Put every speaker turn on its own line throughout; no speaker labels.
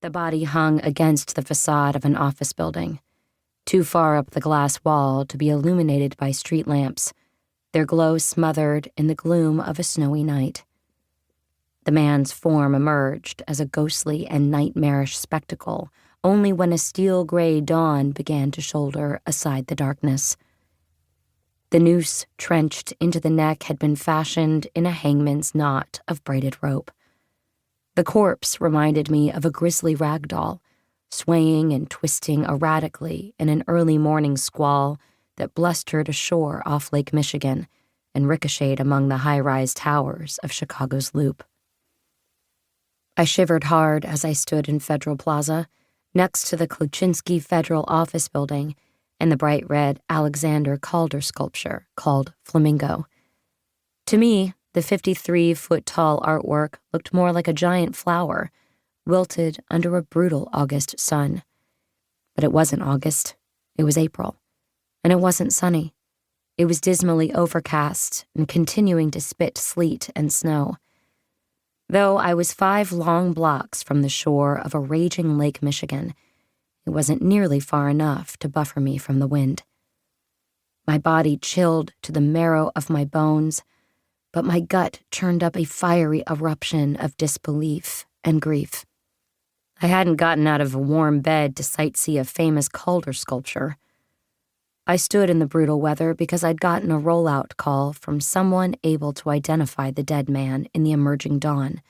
The body hung against the facade of an office building, too far up the glass wall to be illuminated by street lamps, their glow smothered in the gloom of a snowy night. The man's form emerged as a ghostly and nightmarish spectacle only when a steel-gray dawn began to shoulder aside the darkness. The noose trenched into the neck had been fashioned in a hangman's knot of braided rope. The corpse reminded me of a grisly rag doll, swaying and twisting erratically in an early morning squall that blustered ashore off Lake Michigan and ricocheted among the high-rise towers of Chicago's Loop. I shivered hard as I stood in Federal Plaza, next to the Kluchinsky Federal Office Building and the bright red Alexander Calder sculpture called Flamingo. To me, the 53-foot-tall artwork looked more like a giant flower, wilted under a brutal August sun. But it wasn't August. It was April. And it wasn't sunny. It was dismally overcast and continuing to spit sleet and snow. Though I was 5 long blocks from the shore of a raging Lake Michigan, it wasn't nearly far enough to buffer me from the wind. My body chilled to the marrow of my bones, but my gut churned up a fiery eruption of disbelief and grief. I hadn't gotten out of a warm bed to sightsee a famous Calder sculpture. I stood in the brutal weather because I'd gotten a rollout call from someone able to identify the dead man in the emerging dawn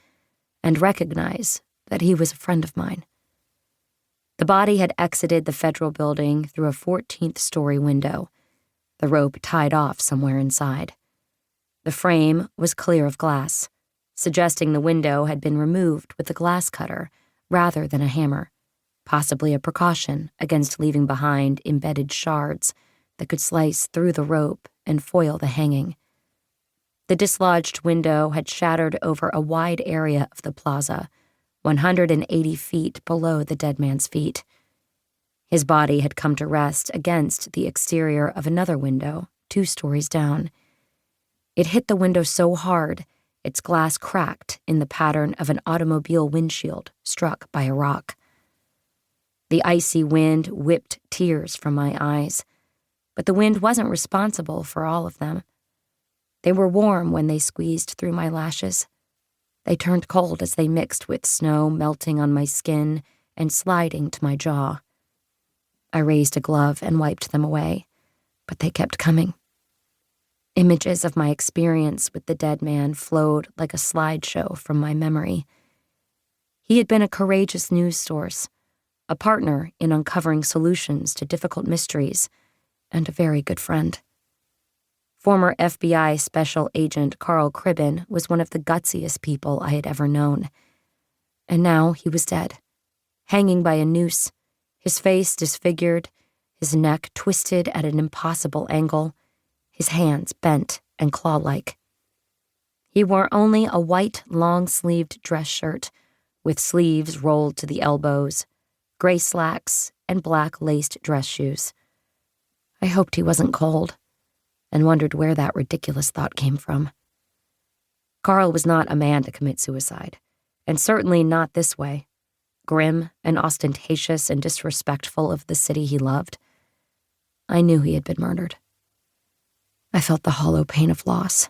and recognize that he was a friend of mine. The body had exited the federal building through a 14th-story window, the rope tied off somewhere inside. The frame was clear of glass, suggesting the window had been removed with a glass cutter rather than a hammer, possibly a precaution against leaving behind embedded shards that could slice through the rope and foil the hanging. The dislodged window had shattered over a wide area of the plaza, 180 feet below the dead man's feet. His body had come to rest against the exterior of another window, 2 stories down. It hit the window so hard, its glass cracked in the pattern of an automobile windshield struck by a rock. The icy wind whipped tears from my eyes, but the wind wasn't responsible for all of them. They were warm when they squeezed through my lashes. They turned cold as they mixed with snow melting on my skin and sliding to my jaw. I raised a glove and wiped them away, but they kept coming. Images of my experience with the dead man flowed like a slideshow from my memory. He had been a courageous news source, a partner in uncovering solutions to difficult mysteries, and a very good friend. Former FBI Special Agent Carl Cribben was one of the gutsiest people I had ever known. And now he was dead, hanging by a noose, his face disfigured, his neck twisted at an impossible angle, his hands bent and claw-like. He wore only a white, long-sleeved dress shirt with sleeves rolled to the elbows, gray slacks, and black laced dress shoes. I hoped he wasn't cold, and wondered where that ridiculous thought came from. Carl was not a man to commit suicide, and certainly not this way, grim and ostentatious and disrespectful of the city he loved. I knew he had been murdered. I felt the hollow pain of loss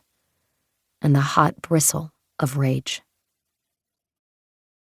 and the hot bristle of rage.